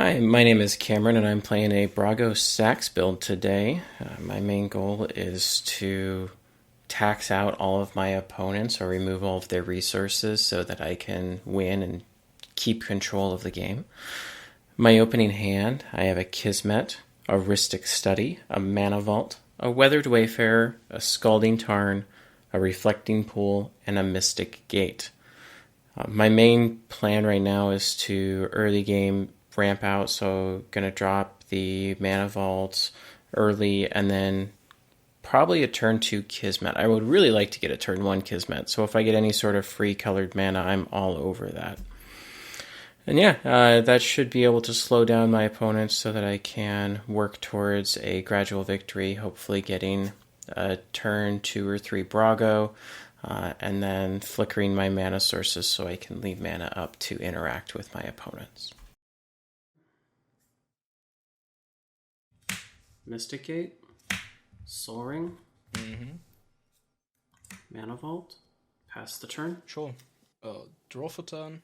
Hi, my name is Cameron, and I'm playing a Brago sax build today. My main goal is to tax out all of my opponents or remove all of their resources so that I can win and keep control of the game. My opening hand, I have a Kismet, a Rhystic Study, a Mana Vault, a Weathered Wayfarer, a Scalding Tarn, a Reflecting Pool, and a Mystic Gate. My main plan right now is to early game ramp out, so gonna drop the Mana Vaults early and then probably a turn 2 Kismet. I would really like to get a turn 1 Kismet, so if I get any sort of free colored mana, I'm all over that. And yeah, that should be able to slow down my opponents so that I can work towards a gradual victory, hopefully getting a turn 2 or 3 Brago, and then flickering my mana sources so I can leave mana up to interact with my opponents. Mystic Gate, Soul Ring, Mana Vault, pass the turn. Sure. Draw for turn.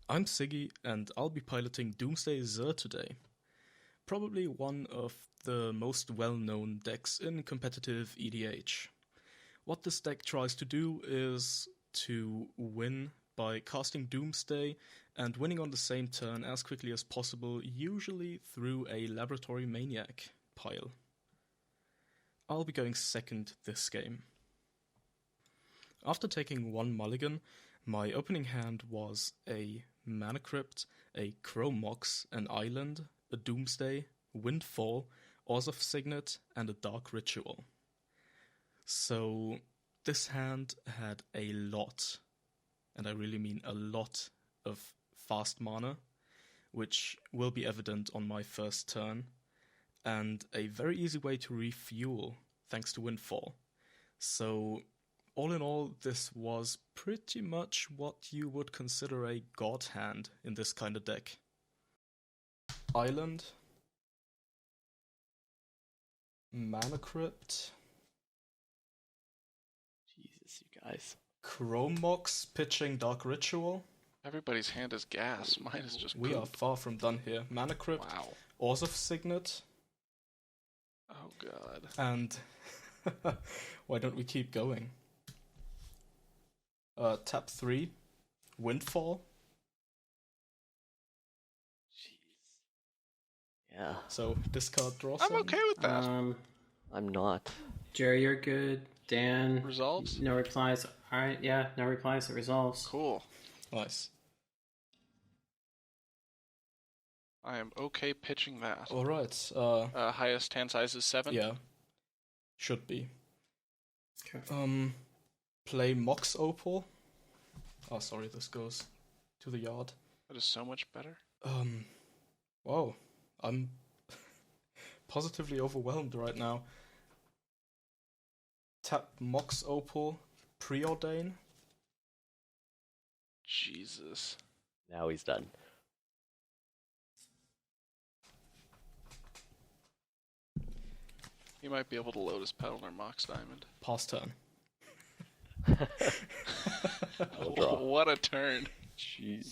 I'm Sigi, and I'll be piloting Doomsday Zer today. Probably one of the most well-known decks in competitive EDH. What this deck tries to do is to win by casting Doomsday and winning on the same turn as quickly as possible, usually through a Laboratory Maniac pile. I'll be going second this game. After taking one mulligan, my opening hand was a Mana Crypt, a Chrome Mox, an Island, a Doomsday, Windfall, Orzhov Signet, and a Dark Ritual. So this hand had a lot, and I really mean a lot, of fast mana, which will be evident on my first turn, and a very easy way to refuel thanks to Windfall. So all in all, this was pretty much what you would consider a god hand in this kind of deck. Island, Mana Crypt, Jesus, you guys. Chrome Mox pitching Dark Ritual. Everybody's hand is gas. Mine is just We poop. are far from done here. Mana Crypt, Wow. Orzhov Signet, Oh god. and why don't we keep going? Tap 3, Windfall. Yeah, So discard, draw I'm some. okay with that. I'm not. Jerry, you're good. Dan, Resolves? no replies. All right, yeah, no replies. It resolves. Cool. Nice. I am okay pitching that. Alright, Highest hand size is 7? yeah. Should be. Okay. Play Mox Opal. Oh, sorry, this goes to the yard. That is so much better. Wow. I'm positively overwhelmed right now. Tap Mox Opal, Preordain. Jesus. Now he's done. He might be able to Lotus Petal or Mox Diamond. Pass turn. I'll draw. What a turn. Jeez.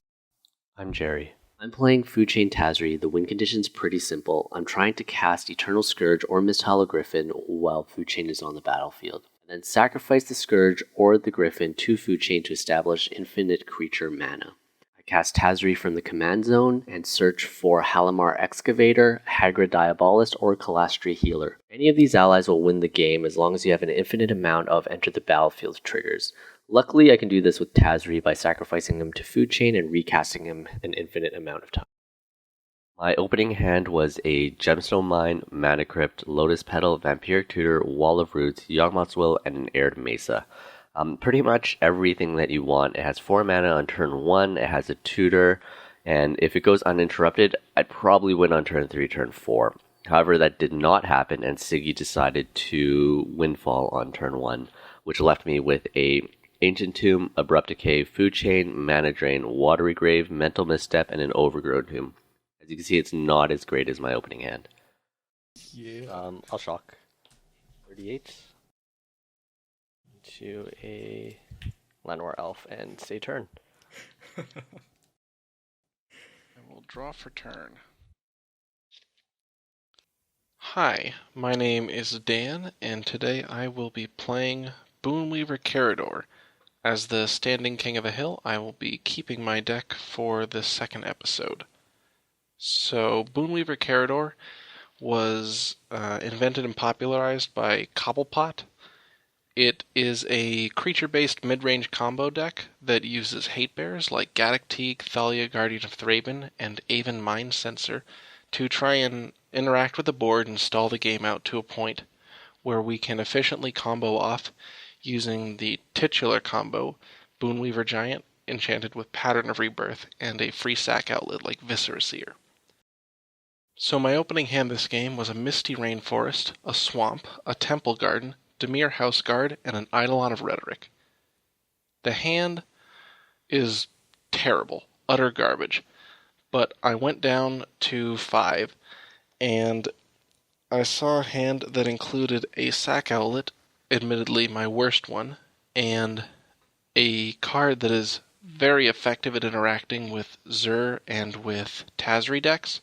I'm Jerry. I'm playing Food Chain Tazri. The win condition's pretty simple. I'm trying to cast Eternal Scourge or Misthallow Griffin while Food Chain is on the battlefield. And then sacrifice the Scourge or the Griffin to Food Chain to establish infinite creature mana. I cast Tazri from the command zone and search for Halimar Excavator, Hagra Diabolist, or Kalastri Healer. Any of these allies will win the game as long as you have an infinite amount of enter the battlefield triggers. Luckily, I can do this with Tazri by sacrificing him to Food Chain and recasting him an infinite amount of time. My opening hand was a Gemstone Mine, Mana Crypt, Lotus Petal, Vampiric Tutor, Wall of Roots, Yawgmoth's Will, and an Aired Mesa. Pretty much everything that you want. It has 4 mana on turn 1, it has a Tutor, and if it goes uninterrupted, I'd probably win on turn 3, turn 4. However, that did not happen, and Sigi decided to Windfall on turn 1, which left me with a Ancient Tomb, Abrupt Decay, Food Chain, Mana Drain, Watery Grave, Mental Misstep, and an Overgrown Tomb. As you can see, it's not as great as my opening hand. Yeah. I'll shock 38 to a Llanowar Elf and stay turn. will draw for turn. Hi, my name is Dan, and today I will be playing Boonweaver Karador. As the standing king of a hill, I will be keeping my deck for the second episode. So, Boonweaver Karador was invented and popularized by Cobblepot. It is a creature-based mid-range combo deck that uses hate bears like Gaddock Teeg, Thalia, Guardian of Thraben, and Aven Mind Sensor to try and interact with the board and stall the game out to a point where we can efficiently combo off using the titular combo, Boonweaver Giant, enchanted with Pattern of Rebirth, and a free sack outlet like Viscera Seer. So my opening hand this game was a Misty Rainforest, a Swamp, a Temple Garden, Dimir House Guard, and an Eidolon of Rhetoric. The hand is terrible, utter garbage, but I went down to 5, and I saw a hand that included a sack outlet, admittedly my worst one, and a card that is very effective at interacting with Zur and with Tazri decks.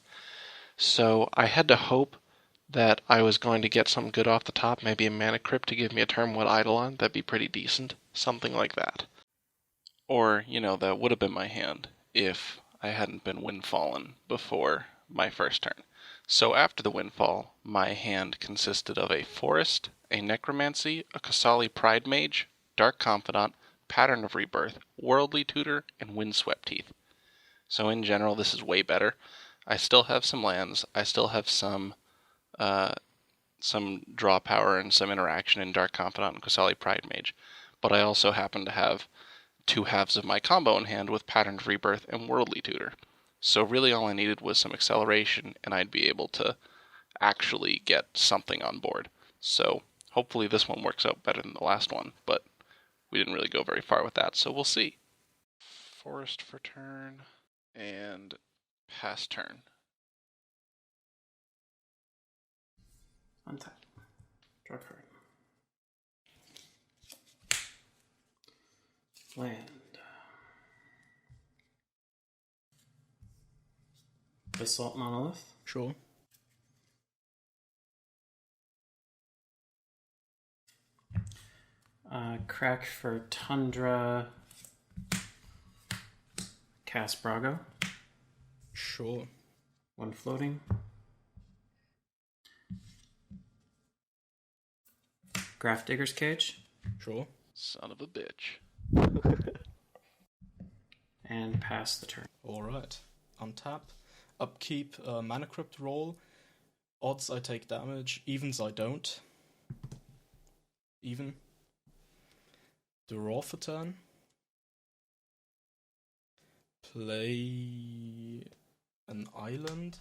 So I had to hope that I was going to get something good off the top, maybe a Mana Crypt to give me a turn 1 Eidolon. That'd be pretty decent. Something like that. Or, that would have been my hand if I hadn't been windfallen before my first turn. So after the windfall, my hand consisted of a Forest, a Necromancy, a Kasali Pride Mage, Dark Confidant, Pattern of Rebirth, Worldly Tutor, and Windswept Teeth. So in general, this is way better. I still have some lands. I still have some draw power and some interaction in Dark Confidant and Kasali Pride Mage. But I also happen to have 2 halves of my combo in hand with Pattern of Rebirth and Worldly Tutor. So really all I needed was some acceleration, and I'd be able to actually get something on board. So hopefully this one works out better than the last one, but we didn't really go very far with that, so we'll see. Forest for turn, and pass turn. Untap. Draw card. Land. Basalt Monolith. Sure. Crack for Tundra. Cast Brago. Sure. 1 floating. Grafdigger's Cage. Sure. Son of a bitch. And pass the turn. Alright. Untap. Upkeep, Mana Crypt roll. Odds I take damage. Evens I don't. Even. Draw for turn. Play an island.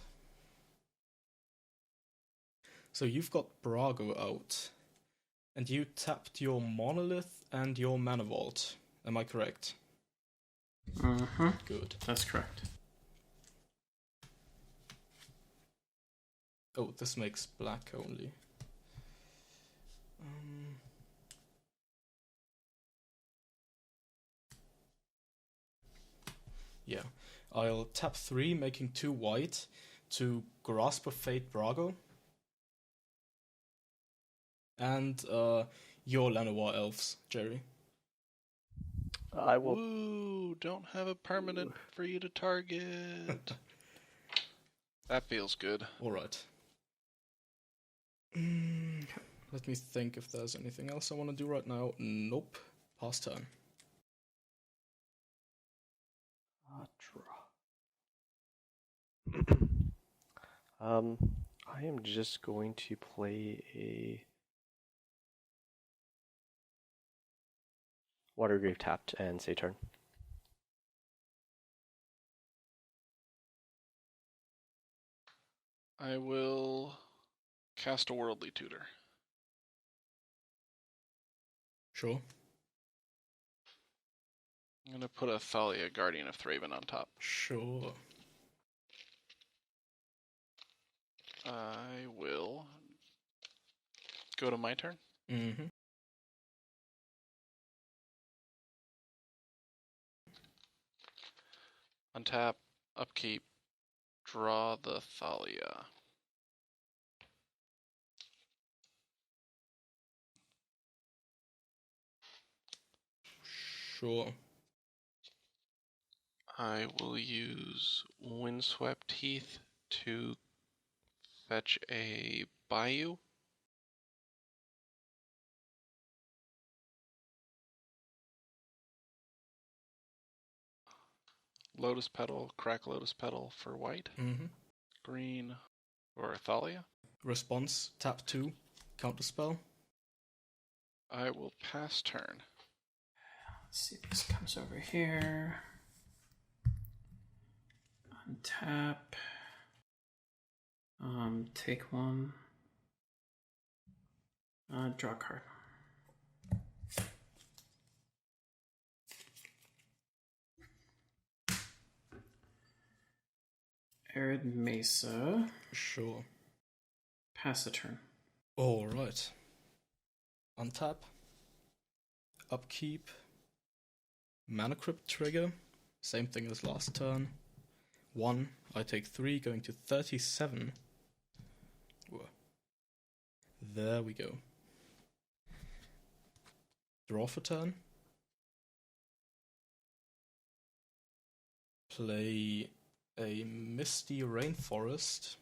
So you've got Brago out. And you tapped your Monolith and your Mana Vault. Am I correct? Mm-hmm. Good. That's correct. Oh, this makes black only. Yeah. I'll tap 3, making 2 white to Grasp of Fate Brago. And your Llanowar Elves, Jerry. I will. Woo! Don't have a permanent for you to target. That feels good. Alright. Let me think if there's anything else I want to do right now. Nope. Pass turn. Draw. I am just going to play a Watergrave tapped and say turn. I will cast a Worldly Tutor. Sure. I'm going to put a Thalia, Guardian of Thraben on top. Sure. I will go to my turn. Mm-hmm. Untap, upkeep, draw the Thalia. Sure. I will use Windswept Heath to fetch a Bayou. Lotus Petal, crack Lotus Petal for white. Mm-hmm. Green for Thalia. Response, tap 2, counterspell. I will pass turn. Let's see if this comes over here. Untap. Take one. Draw a card. Arid Mesa. Sure. Pass the turn. Alright. Untap. Upkeep. Mana Crypt trigger. Same thing as last turn. 1. I take 3, going to 37. Whoa. There we go. Draw for turn. Play a Misty Rainforest.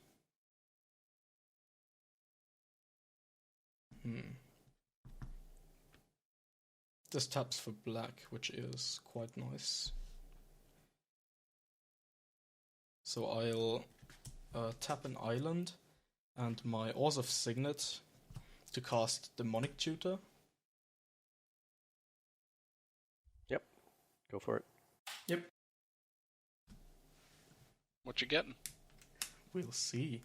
This taps for black, which is quite nice. So I'll tap an island and my Oars of Signet to cast Demonic Tutor. Yep. Go for it. Yep. What you getting? We'll see.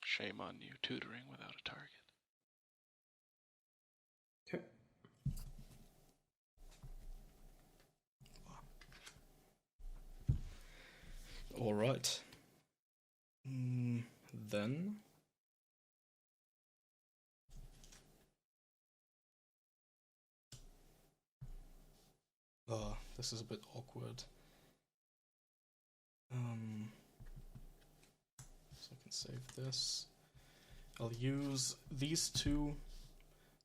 Shame on you, tutoring without a target. Okay. Alright. Then... this is a bit awkward. So I can save this. I'll use these two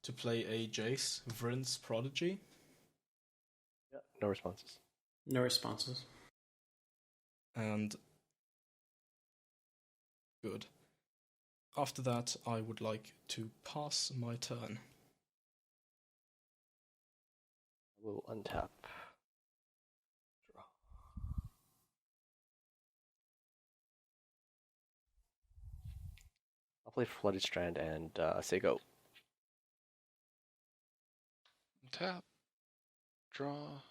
to play a Jace, Vryn's Prodigy. Yeah, no responses. No responses. And good. After that, I would like to pass my turn. I will untap. Draw. I'll play Flooded Strand and say go. Tap. Draw.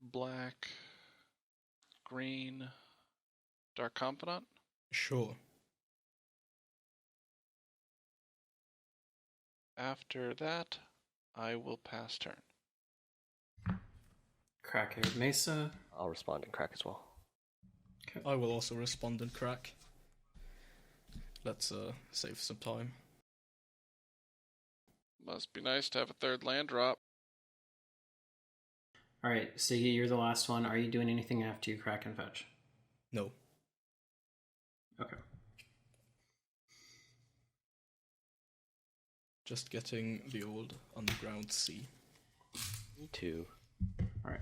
Black. Green. Dark Confidant. Sure. After that, I will pass turn. Crack Arid Mesa. I'll respond and crack as well. Okay. I will also respond and crack. Let's save some time. Must be nice to have a third land drop. Alright, Sigi, you're the last one. Are you doing anything after you crack and fetch? No. Okay. Just getting the old Underground Sea. Me too. Alright.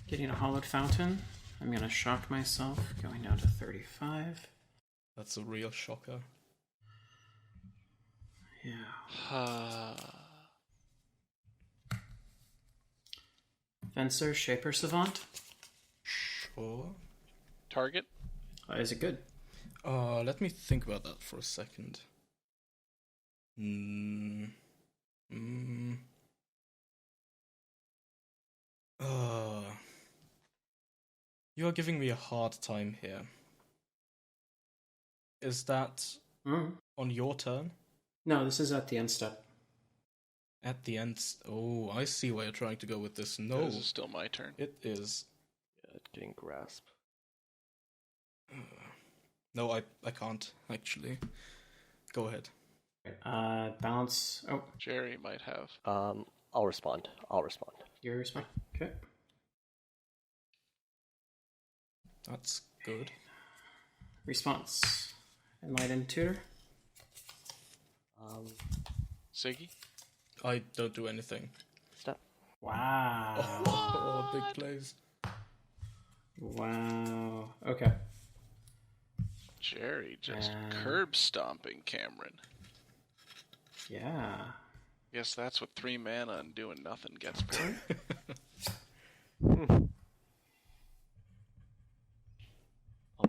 Getting a Hollowed Fountain. I'm going to shock myself, going down to 35. That's a real shocker. Yeah. Fencer, Shaper, Savant. Sure. Target? Is it good? Let me think about that for a second. You are giving me a hard time here. Is that on your turn? No, this is at the end step. At the end. Oh, I see where you're trying to go with this. No, This is still my turn. it is. Yeah, getting grasp. No, I can't, actually. Go ahead. Balance. Oh, Jerry might have. I'll respond. your response. Okay. That's good. Response. Enlightened Tutor. Sigi? I don't do anything. Stop. Wow. Oh, big plays. Wow. Okay. Jerry just curb stomping Cameron. Yeah. Guess that's what 3 mana and doing nothing gets me. Oh,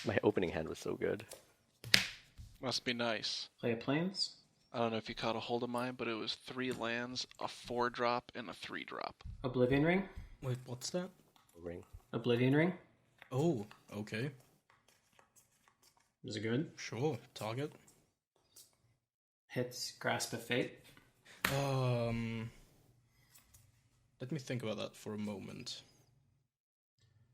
my opening hand was so good. Must be nice. Play a Plains. I don't know if you caught a hold of mine, but it was 3 lands, a 4-drop, and a 3-drop. Oblivion Ring. Wait, what's that? Ring. Oblivion Ring. Oh, okay. Is it good? Sure. Target. Hits Grasp of Fate. Let me think about that for a moment.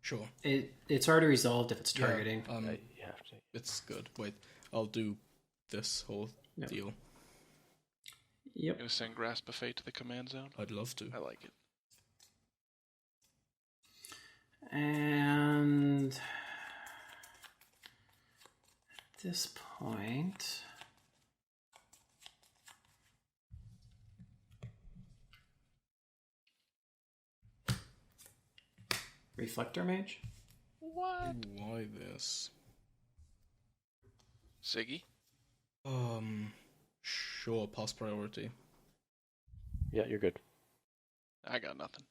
Sure. It's already resolved if it's targeting. Yeah, You have to. it's good. Wait, I'll do this whole deal. Yep. Gonna send Grasp of Fate to the command zone? I'd love to. I like it. And at this point, Reflector Mage. What? Why this? Sigi? Sure, pass priority. Yeah, you're good. I got nothing.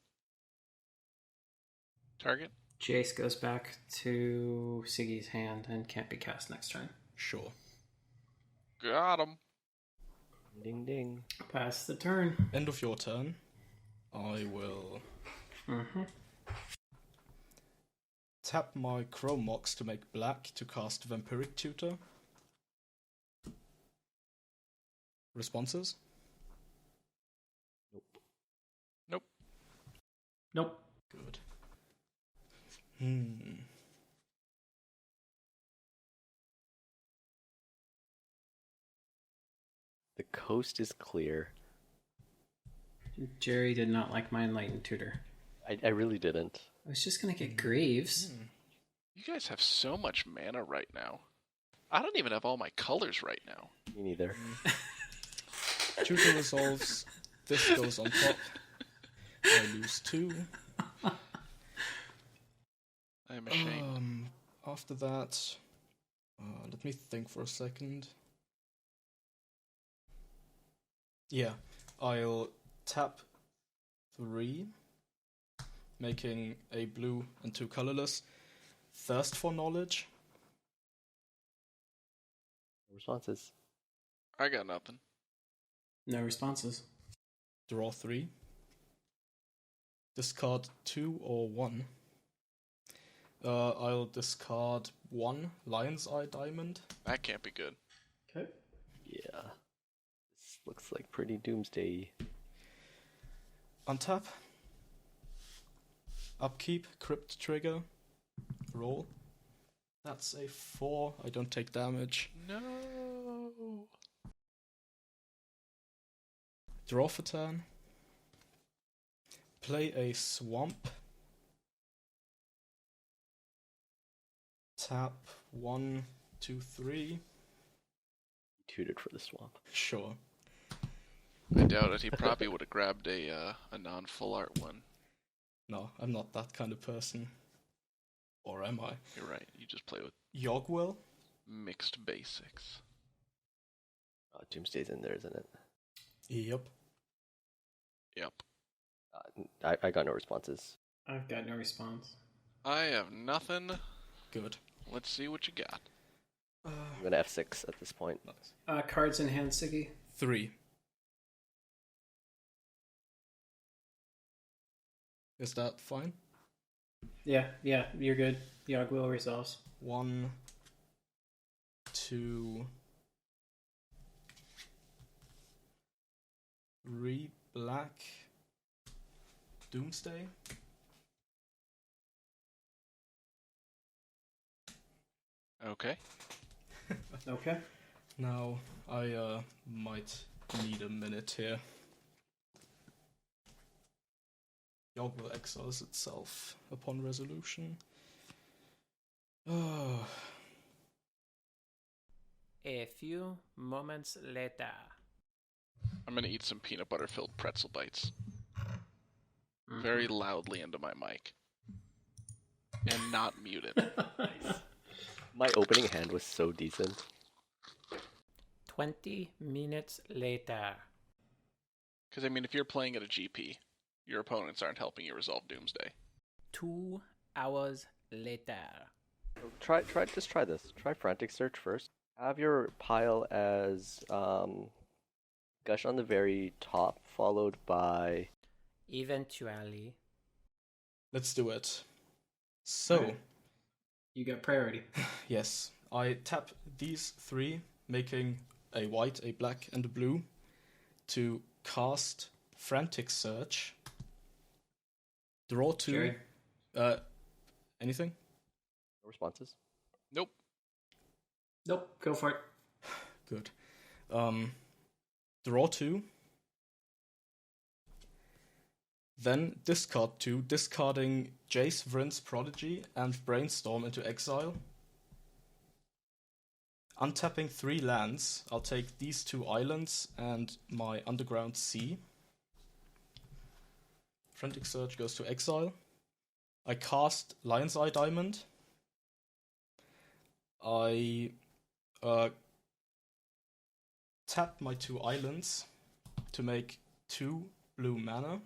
Target? Jace goes back to Siggy's hand and can't be cast next turn. Sure. Got him. Ding ding. Pass the turn. End of your turn. I will tap my Chrome Mox to make black to cast Vampiric Tutor. Responses? Nope. Nope. Good. The coast is clear. Jerry did not like my Enlightened Tutor. I really didn't. I was just gonna get Graves. You guys have so much mana right now. I don't even have all my colors right now. Me neither. Tutor resolves. This goes on top. I lose 2. I'm ashamed. After that, let me think for a second. Yeah, I'll tap 3, making a blue and 2 colorless. Thirst for Knowledge. Responses. I got nothing. No responses. Draw 3. Discard 2 or 1. I'll discard 1 Lion's Eye Diamond. That can't be good. Okay. Yeah. This looks like pretty doomsday. Untap. Upkeep, Crypt Trigger. Roll. That's a 4. I don't take damage. No. Draw for turn. Play a Swamp. Tap 1, 2, 3. Tutored for the swamp. Sure. I doubt it. He probably would have grabbed a non-full art one. No, I'm not that kind of person. Or am I? You're right. You just play with Yogwill? mixed basics. Doomsday's in there, isn't it? Yep. Yep. I got no responses. I've got no response. I have nothing. Good. Let's see what you got. I'm gonna F6 at this point. Nice. Cards in hand, Siggy. 3. Is that fine? Yeah, you're good. Yogwill resolves. 1, 2, 3 black. Doomsday. Okay. Okay. Now, I might need a minute here. Yogg will exiles itself upon resolution. Oh, A few moments later. I'm gonna eat some peanut butter filled pretzel bites very loudly into my mic and not mute it. My opening hand was so decent. 20 minutes later. Because, I mean, if you're playing at a GP, your opponents aren't helping you resolve Doomsday. 2 hours later. Try this. Try Frantic Search first. Have your pile as Gush on the very top, followed by... Eventually. let's do it. So, Alright. You got priority. yes, I tap these 3, making a white, a black, and a blue, to cast Frantic Search. Draw 2. Jerry? Anything? No responses? Nope. Nope, go for it. Good. Draw 2. Then discard 2, discarding Jace Vryn's Prodigy and Brainstorm into exile. Untapping 3 lands, I'll take these 2 islands and my Underground Sea. Frantic Search goes to exile. I cast Lion's Eye Diamond. I tap my 2 islands to make 2 blue mana.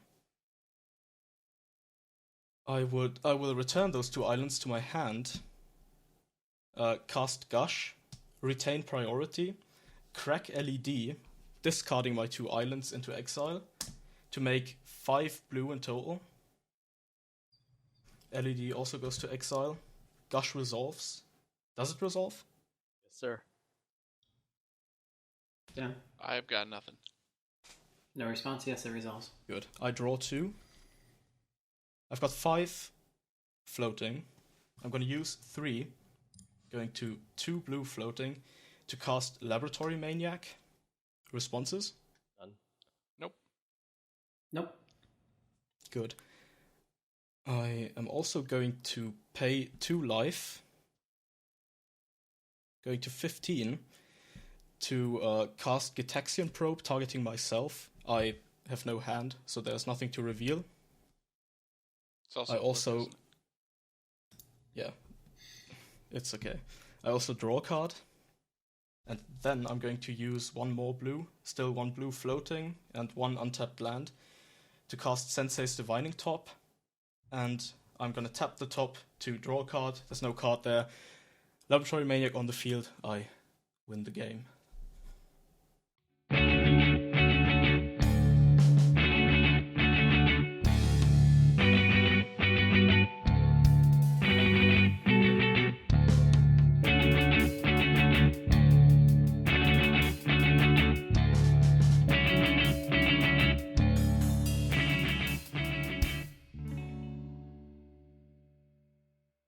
I will return those 2 islands to my hand. Cast Gush, retain priority, crack LED, discarding my 2 islands into exile to make 5 blue in total. LED also goes to exile. Gush resolves. Does it resolve? Yes, sir. Yeah. I've got nothing. No response? Yes, it resolves. Good. I draw 2. I've got 5 floating. I'm going to use 3, going to 2 blue floating, to cast Laboratory Maniac. Responses? Done. Nope. Nope. Good. I am also going to pay 2 life, going to 15, to cast Gitaxian Probe, targeting myself. I have no hand, so there's nothing to reveal. It's also I a flip, also... isn't it? Yeah, it's okay. I also draw a card. And then I'm going to use 1 more blue, still 1 blue floating, and 1 untapped land, to cast Sensei's Divining Top. And I'm going to tap the top to draw a card. There's no card there. Laboratory Maniac on the field. I win the game.